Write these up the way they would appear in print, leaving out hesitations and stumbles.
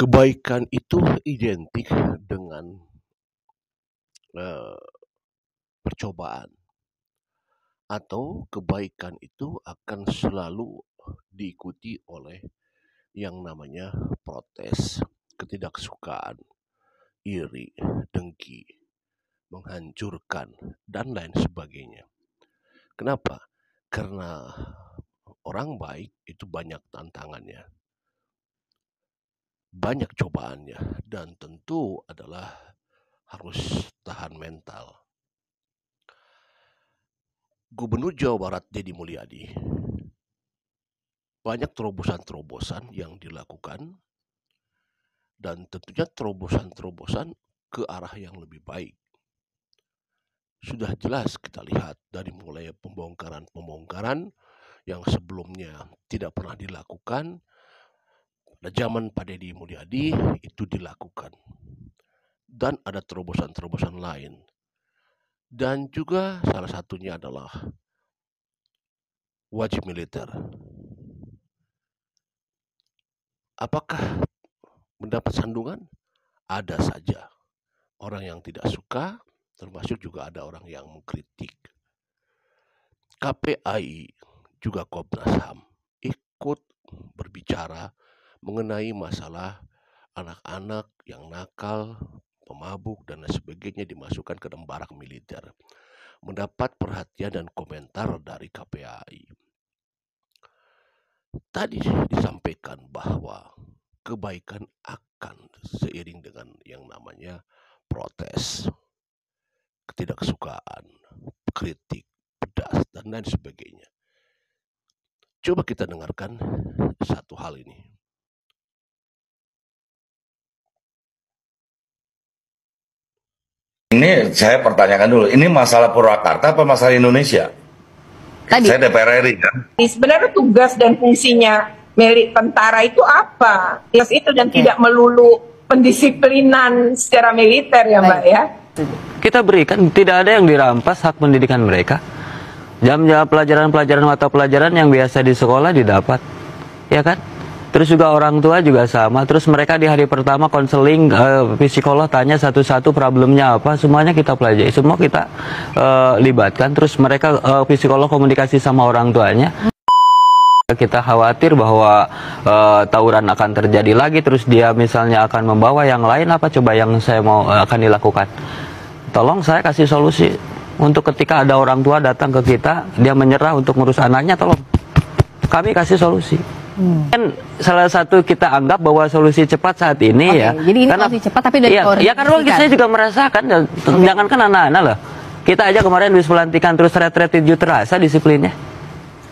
Kebaikan itu identik dengan eh, percobaan, atau kebaikan itu akan selalu diikuti oleh yang namanya protes, ketidaksukaan, iri, dengki, menghancurkan, dan lain sebagainya. Kenapa? Karena orang baik itu banyak tantangannya, banyak cobaannya, dan tentu adalah harus tahan mental. Gubernur Jawa Barat Deddy Mulyadi, banyak terobosan-terobosan yang dilakukan, dan tentunya terobosan-terobosan ke arah yang lebih baik. Sudah jelas kita lihat dari mulai pembongkaran-pembongkaran yang sebelumnya tidak pernah dilakukan, pada zaman Pak Deddy Mulyadi itu dilakukan. Dan ada terobosan-terobosan lain. Dan juga salah satunya adalah wajib militer. Apakah mendapat sandungan? Ada saja. Orang yang tidak suka, termasuk juga ada orang yang mengkritik. KPAI juga Komnas HAM ikut berbicara mengenai masalah anak-anak yang nakal, pemabuk, dan lain sebagainya dimasukkan ke dalam barak militer. Mendapat perhatian dan komentar dari KPAI. Tadi disampaikan bahwa kebaikan akan seiring dengan yang namanya protes, ketidaksukaan, kritik, pedas, dan lain sebagainya. Coba kita dengarkan satu hal ini. Ini saya pertanyakan dulu, ini masalah Purwakarta apa masalah Indonesia? Tadi. Saya DPR RI kan. Sebenarnya tugas dan fungsinya milik tentara itu apa? Itu dan tidak melulu pendisiplinan secara militer ya Mbak ya. Kita berikan, tidak ada yang dirampas hak pendidikan mereka. Jam-jam pelajaran-pelajaran atau pelajaran yang biasa di sekolah didapat, ya kan? Terus juga orang tua juga sama. Terus mereka di hari pertama konseling, psikolog tanya satu-satu problemnya apa, semuanya kita pelajari, semua kita libatkan. Terus mereka psikolog komunikasi sama orang tuanya. Kita khawatir bahwa tawuran akan terjadi lagi, terus dia misalnya akan membawa yang lain, apa coba yang saya mau akan dilakukan? Tolong saya kasih solusi untuk ketika ada orang tua datang ke kita, dia menyerah untuk ngurus anaknya, tolong kami kasih solusi. Kan salah satu kita anggap bahwa solusi cepat saat ini ya. Jadi ini karena, solusi cepat tapi dari ya karena saya juga merasakan, jangankan anak-anak lah. Kita aja kemarin habis pelantikan terus retret tinju terasa disiplinnya.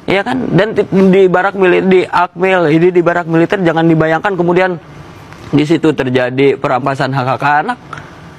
Iya kan? Dan di barak militer, di Akmil, ini di barak militer jangan dibayangkan kemudian di situ terjadi perampasan hak-hak anak.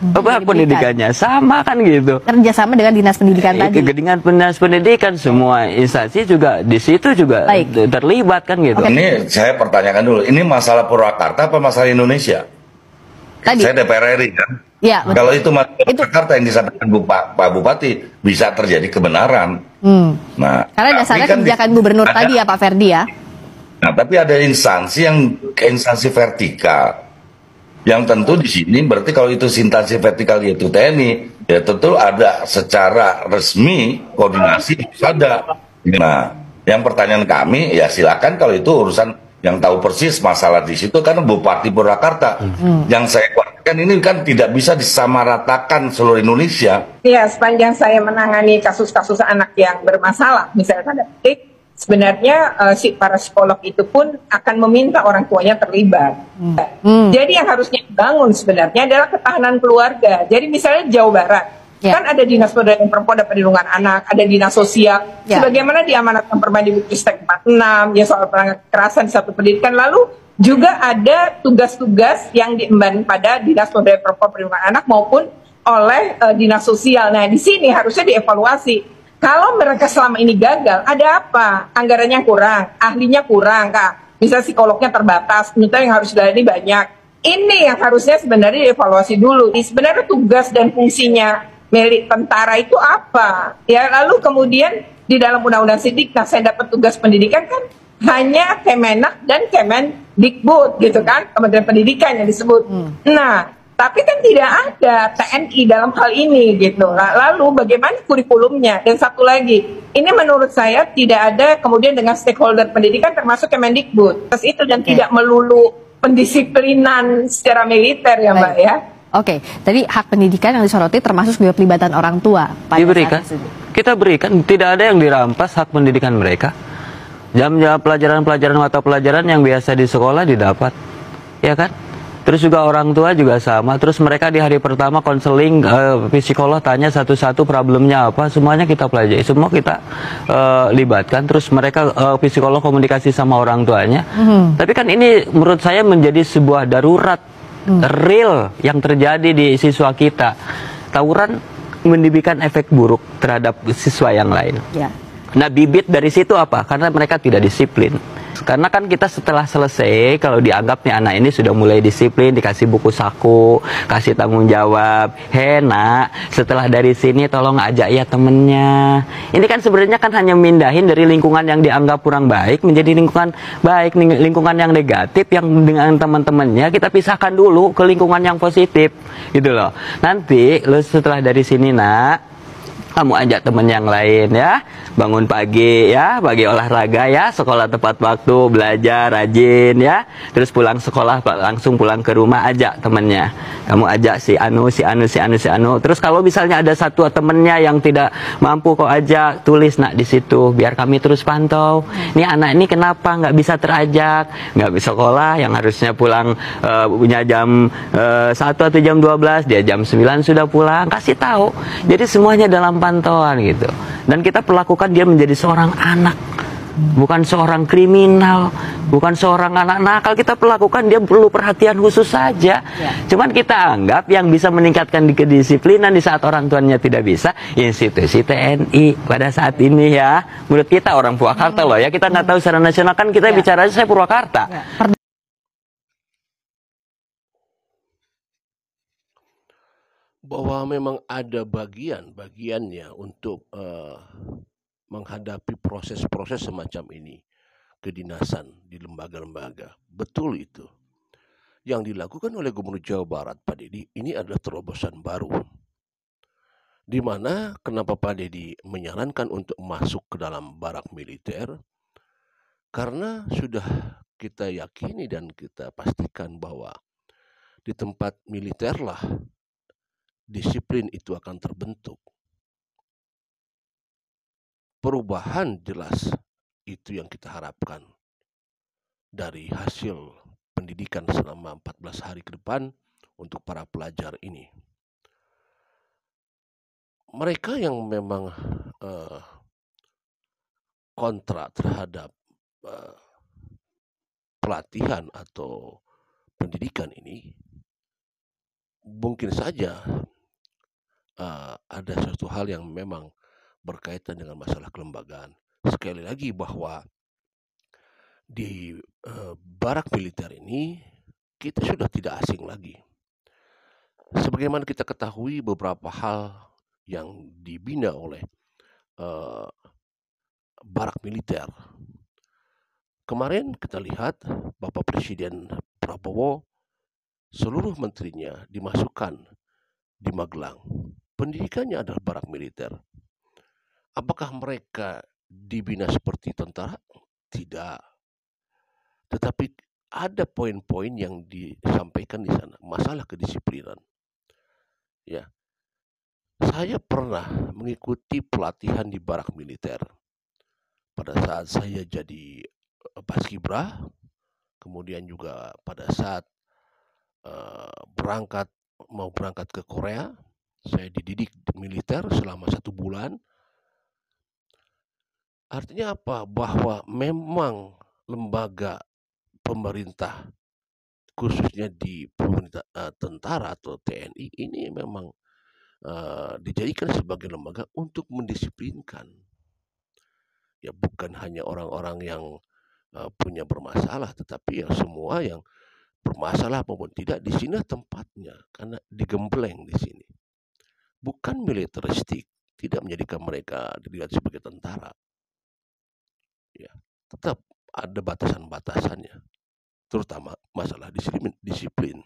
Apa pendidikannya sama kan gitu. Kerjasama dengan dinas pendidikan tadi. Dengan dinas pendidikan semua instansi juga di situ juga terlibat kan gitu. Ini saya pertanyakan dulu, ini masalah Purwakarta apa masalah Indonesia? Tadi. Saya DPR RI kan. Ya, kalau itu masalah Purwakarta yang disampaikan Pak Bupati bisa terjadi kebenaran. Nah, karena dasarnya kan kebijakan gubernur tadi ya Pak Ferdi ya. Nah, tapi ada instansi instansi vertikal. Yang tentu di sini berarti kalau itu instansi vertikal yaitu TNI, ya tentu ada secara resmi koordinasi ada. Nah, yang pertanyaan kami ya silakan kalau itu urusan yang tahu persis masalah di situ kan Bupati Purwakarta. Yang saya khawatirkan ini kan tidak bisa disamaratakan seluruh Indonesia. Iya, sepanjang saya menangani kasus-kasus anak yang bermasalah, misalnya tanda petik, sebenarnya para psikolog itu pun akan meminta orang tuanya terlibat. Jadi yang harusnya dibangun sebenarnya adalah ketahanan keluarga. Jadi misalnya Jawa Barat, kan ada Dinas Pemberdayaan Perempuan dan Perlindungan Anak, ada Dinas Sosial, sebagaimana diamanatkan Permendikbud-Ristek 46, ya soal kekerasan di satu pendidikan. Lalu juga ada tugas-tugas yang diemban pada Dinas Pemberdayaan Perempuan dan Perlindungan Anak maupun oleh Dinas Sosial. Nah di sini harusnya dievaluasi. Kalau mereka selama ini gagal, ada apa? Anggarannya kurang, ahlinya kurang, Kak. Misalnya psikolognya terbatas, ternyata yang harus dilayani banyak. Ini yang harusnya sebenarnya dievaluasi dulu. Sebenarnya tugas dan fungsinya milik tentara itu apa? Ya, lalu kemudian di dalam Undang-Undang Sidiknas saya dapat tugas pendidikan kan hanya Kemenak dan Kemendikbud gitu kan, Kementerian Pendidikan yang disebut. Nah, tapi kan tidak ada TNI dalam hal ini gitu. Lalu bagaimana kurikulumnya? Dan satu lagi, ini menurut saya tidak ada kemudian dengan stakeholder pendidikan termasuk Kemendikbud. Terus itu dan tidak melulu pendisiplinan secara militer ya Mbak ya. Oke, tadi hak pendidikan yang disoroti termasuk juga pelibatan orang tua. Diberikan, kita berikan, tidak ada yang dirampas hak pendidikan mereka. Jam-jam pelajaran-pelajaran atau pelajaran yang biasa di sekolah didapat, ya kan? Terus juga orang tua juga sama. Terus mereka di hari pertama konseling, psikolog tanya satu-satu problemnya apa, semuanya kita pelajari, semua kita libatkan. Terus mereka psikolog komunikasi sama orang tuanya. Tapi kan ini menurut saya menjadi sebuah darurat real yang terjadi di siswa kita. Tawuran menimbulkan efek buruk terhadap siswa yang lain. Ya. Nah, bibit dari situ apa? Karena mereka tidak disiplin. Karena kan kita setelah selesai, kalau dianggap nih anak ini sudah mulai disiplin, dikasih buku saku, kasih tanggung jawab. Nak, setelah dari sini tolong ajak ya temennya. Ini kan sebenarnya kan hanya mindahin dari lingkungan yang dianggap kurang baik menjadi lingkungan baik, lingkungan yang negatif yang dengan teman-temannya kita pisahkan dulu ke lingkungan yang positif, gitu loh. Nanti lo setelah dari sini nak, kamu ajak temen yang lain ya, bangun pagi ya, pagi olahraga ya, sekolah tepat waktu, belajar rajin ya, terus pulang sekolah langsung pulang ke rumah, ajak temennya, kamu ajak si anu, terus kalau misalnya ada satu temennya yang tidak mampu kau ajak, tulis nak di situ, biar kami terus pantau, ini anak ini kenapa nggak bisa terajak, nggak bisa sekolah, yang harusnya pulang punya jam 1 atau jam 12, dia jam 9 sudah pulang, kasih tahu, jadi semuanya dalam pantauan gitu. Dan kita perlakukan dia menjadi seorang anak, bukan seorang kriminal, bukan seorang anak nakal. Kita perlakukan dia perlu perhatian khusus saja. Cuman kita anggap yang bisa meningkatkan kedisiplinan di saat orang tuanya tidak bisa, institusi TNI pada saat ini ya. Menurut kita orang Purwakarta loh ya, kita nggak tahu secara nasional, kan kita bicara saya Purwakarta. Bahwa memang ada bagiannya untuk menghadapi proses-proses semacam ini, kedinasan di lembaga-lembaga. Betul itu. Yang dilakukan oleh Gubernur Jawa Barat, Pak Deddy, ini adalah terobosan baru. Di mana kenapa Pak Deddy menyarankan untuk masuk ke dalam barak militer? Karena sudah kita yakini dan kita pastikan bahwa di tempat militerlah disiplin itu akan terbentuk. Perubahan jelas itu yang kita harapkan dari hasil pendidikan selama 14 hari ke depan untuk para pelajar ini. Mereka yang memang kontra terhadap pelatihan atau pendidikan ini, mungkin saja ada suatu hal yang memang berkaitan dengan masalah kelembagaan. Sekali lagi bahwa di barak militer ini kita sudah tidak asing lagi. Sebagaimana kita ketahui beberapa hal yang dibina oleh barak militer. Kemarin kita lihat Bapak Presiden Prabowo, seluruh menterinya dimasukkan di Magelang. Pendidikannya adalah barak militer. Apakah mereka dibina seperti tentara? Tidak. Tetapi ada poin-poin yang disampaikan di sana, masalah kedisiplinan. Ya. Saya pernah mengikuti pelatihan di barak militer. Pada saat saya jadi paskibra, kemudian juga pada saat mau berangkat ke Korea, saya dididik militer selama 1 bulan. Artinya apa? Bahwa memang lembaga pemerintah, khususnya di pemerintah tentara atau TNI ini memang dijadikan sebagai lembaga untuk mendisiplinkan. Ya bukan hanya orang-orang yang punya bermasalah, tetapi yang semua yang bermasalah maupun tidak, di sini tempatnya, karena digembleng di sini. Bukan militeristik, tidak menjadikan mereka dilihat sebagai tentara. Ya, tetap ada batasan-batasannya, terutama masalah disiplin.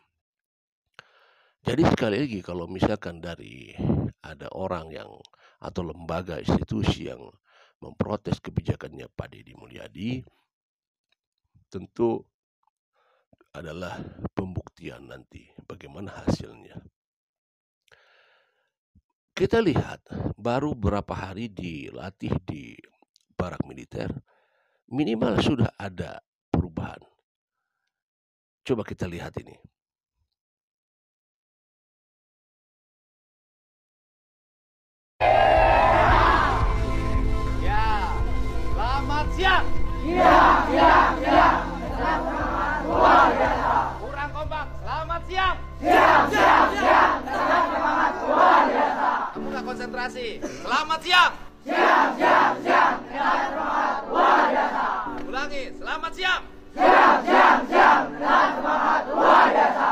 Jadi sekali lagi kalau misalkan dari ada orang yang atau lembaga institusi yang memprotes kebijakannya Pak Deddy Mulyadi, tentu adalah pembuktian nanti bagaimana hasilnya. Kita lihat baru berapa hari dilatih di barak militer, minimal sudah ada perubahan. Coba kita lihat ini. Ya, selamat siang. Luar biasa. Kurang kompak. Selamat siang. Siang. Luar biasa. Kamu nggak konsentrasi. Selamat siang. Siang. Luar biasa. Ulangi. Selamat siang. Siang. Luar biasa.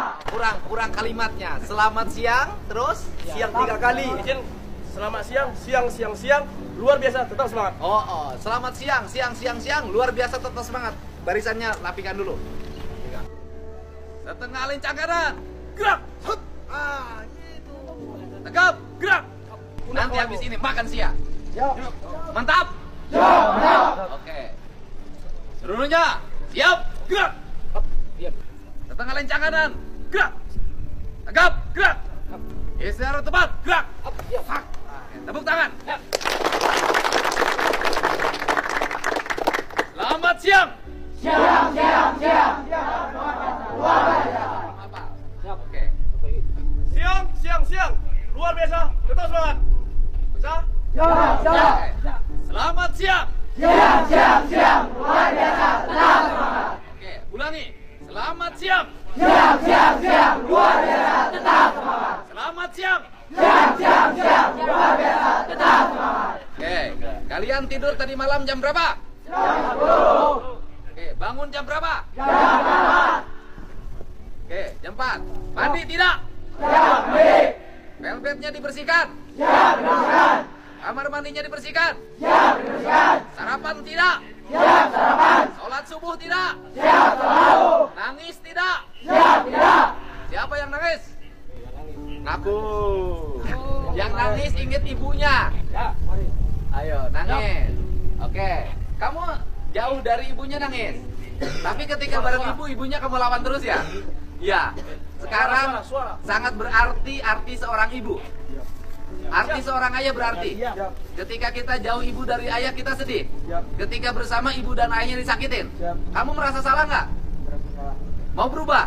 Kurang kalimatnya. Selamat siang. Terus siang 3 kali. Izin, selamat siang, luar biasa, tetap semangat. Oh. Selamat siang. Luar biasa, tetap semangat. Barisannya rapikan dulu. Setengah lincah kanan. Gerak! Gitu. Tegap. Gerak! Nanti habis ini makan siang. Mantap. Oke. Seluruhnya siap. Gerak! Setengah lincah kanan. Gerak! Tegap. Gerak! Istirahat tepat. Gerak! Oke, tepuk tangan. Selamat siang. Siang. Luar biasa. Apa? Oke. Siang, luar biasa, tetap semangat. Bisa? Siang. Selamat siang. Siang. Luar biasa. Tetap semangat. Oke, ulangi. Selamat siang. Siang. Luar biasa. Tetap semangat. Selamat siang. Siang. Luar biasa. Tetap semangat. Oke, kalian tidur tadi malam jam berapa? Jam 10. Oke, bangun jam berapa? Jam 8. Oke, jam 4. Mandi tidak? Siap, mandi. Velvetnya dibersihkan? Siap, dibersihkan. Kamar mandinya dibersihkan? Siap, dibersihkan. Sarapan tidak? Siap, sarapan. Sholat subuh tidak? Siap, selalu. Nangis tidak? Siap, tidak. Siapa yang nangis? Ngaku. Yang nangis inget ibunya. Ayo, nangis. Oke. Kamu jauh dari ibunya nangis. Tapi ketika bareng ibu, ibunya kamu lawan terus ya? Ya. Sekarang sangat berarti arti seorang ibu. Arti seorang ayah berarti. Ketika kita jauh ibu dari ayah, kita sedih. Ketika bersama ibu dan ayahnya disakitin. Kamu merasa salah nggak? Mau berubah?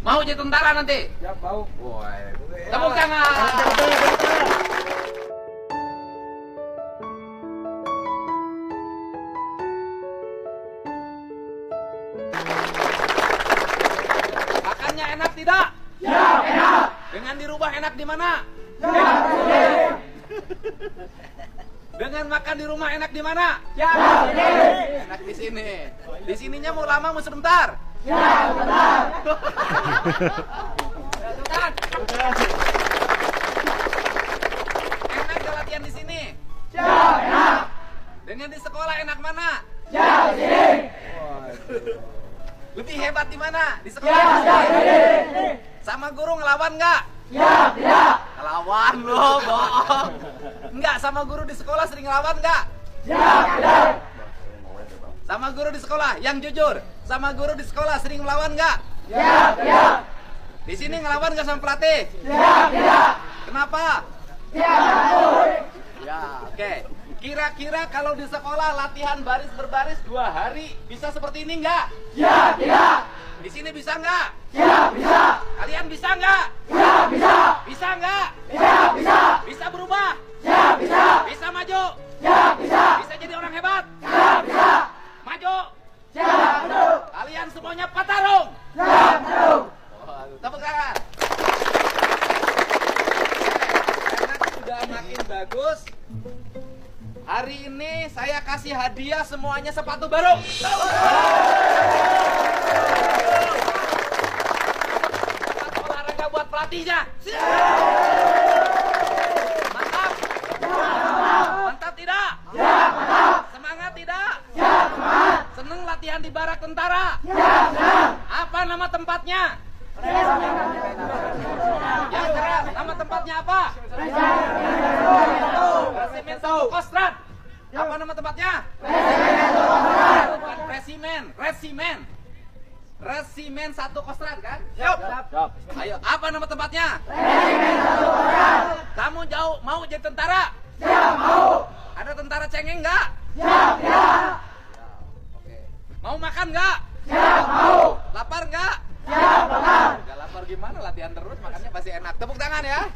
Mau jadi tentara nanti? Mau. Tepuk tangan. Makannya enak tidak? Ya, enak. Dengan dirubah enak di mana? Ya, sini. Dengan makan di rumah enak di mana? Ya, sini. Enak di sini. Di sininya mau lama mau sebentar? Ya, benar. Enak gak latihan di sini? Ya, enak. Dengan di sekolah enak mana? Ya, sini. Lebih hebat di mana? Di Ya, sekolah? sini. Sama guru ngelawan nggak? Ya, tidak. Ngelawan loh, bohong. Enggak, sama guru di sekolah sering ngelawan nggak? Ya, tidak. Sama guru di sekolah, yang jujur. Sama guru di sekolah sering melawan nggak? Ya, tidak. Di sini ngelawan nggak sama pelatih? Ya, tidak. Kenapa? Ya, takut. Ya, oke. Kira-kira kalau di sekolah latihan baris berbaris 2 hari bisa seperti ini nggak? Ya, tidak. Di sini bisa nggak? Ya, bisa. Kalian bisa nggak? Ya, bisa. Bisa nggak? Ya, bisa. Bisa berubah? Ya, bisa. Bisa maju? Ya, bisa. Bisa jadi orang hebat? Ya, bisa. Maju? Ya, betul. Kalian semuanya petarung? Ya, betul. Tepuk tangan. Karena sudah makin bagus. Hari ini saya kasih hadiah semuanya sepatu baru. Sepatu olahraga buat pelatihnya. Mantap. Mantap tidak? Ya, mantap. Semangat tidak? Ya, semangat. di barak tentara? Siap. Apa nama tempatnya? Yang keras, nama tempatnya apa? Resimen Kostrad. Apa nama tempatnya? Bukan Resimen, Resimen. Resimen 1 Kostrad kan? Siap. Ayo, apa nama tempatnya? Kamu mau jadi tentara? Siap, mau. Ada tentara cengeng nggak? Siap, ya. Oke. Mau makan nggak? Siap, mau. Lapar nggak? Siap, lapar. Nggak lapar gimana? Latihan terus, makannya pasti enak. Tepuk tangan ya.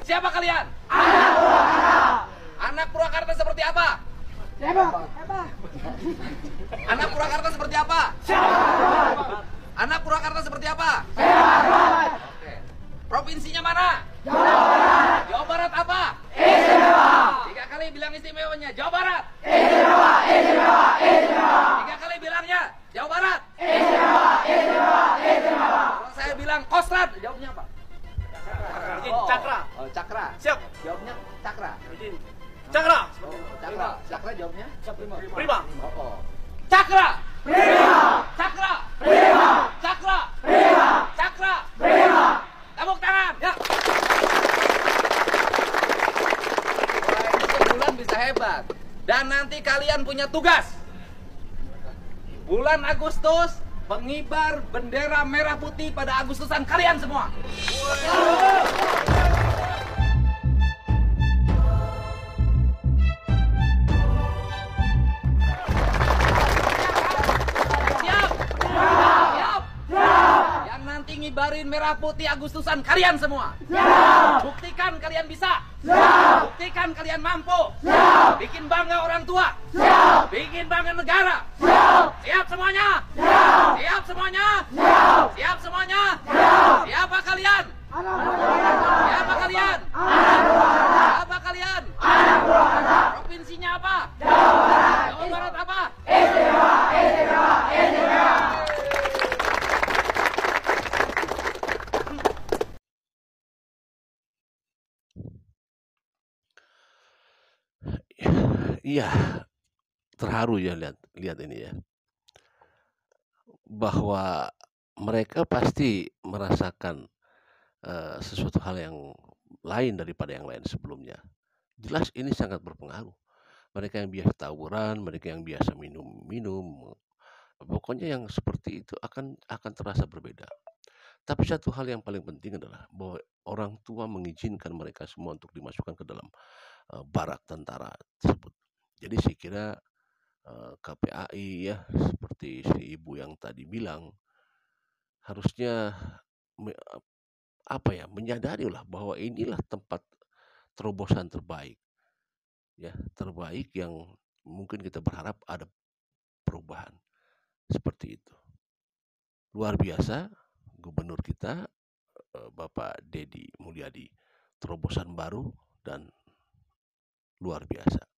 Siapa kalian? Anak Purwakarta. Anak Purwakarta seperti apa? Siapa? Anak Purwakarta seperti apa? Siapa? Anak Purwakarta seperti apa? Siapa? Oke. Provinsinya mana? Jawa Barat. Jawa Barat apa? Istimewa. 3 kali bilang istimewanya. Jawa Barat. Istimewa, istimewa, istimewa. 3 kali bilangnya. Jawa Barat. Istimewa, istimewa, istimewa. Kalau saya bilang Kostrad, jawabnya apa? Cakra. Oh, Cakra. Siap. Jawabnya Cakra. Cakra. Oh, Cakra. Cakra jawabnya? Prima. Oh. Cakra. Prima. Cakra. Prima. Cakra. Prima. Cakra. Prima. Tepuk tangan. Ya. Wah, itu bulan bisa hebat. Dan nanti kalian punya tugas. Bulan Agustus, pengibar bendera merah putih pada Agustusan kalian semua. Siap? Siap? Yang nanti ngibarin merah putih Agustusan kalian semua. Buktikan kalian bisa. Buktikan kalian mampu. Bikin bangga orang tua. Bikin bangga negara. Siap semuanya? Siap semuanya? Siap semuanya? Siapa kalian? Siapa kalian? Siapa kalian? Provinsinya apa? Jawa Barat apa? Iya, terharu ya lihat ini ya. Bahwa mereka pasti merasakan sesuatu hal yang lain daripada yang lain sebelumnya. Jelas ini sangat berpengaruh. Mereka yang biasa tawuran, mereka yang biasa minum-minum, pokoknya yang seperti itu akan terasa berbeda. Tapi satu hal yang paling penting adalah bahwa orang tua mengizinkan mereka semua untuk dimasukkan ke dalam barak tentara tersebut. Jadi saya kira KPAI ya, seperti si ibu yang tadi bilang, harusnya menyadari lah bahwa inilah tempat terobosan terbaik ya, terbaik yang mungkin kita berharap ada perubahan seperti itu. Luar biasa gubernur kita Bapak Deddy Mulyadi, terobosan baru dan luar biasa.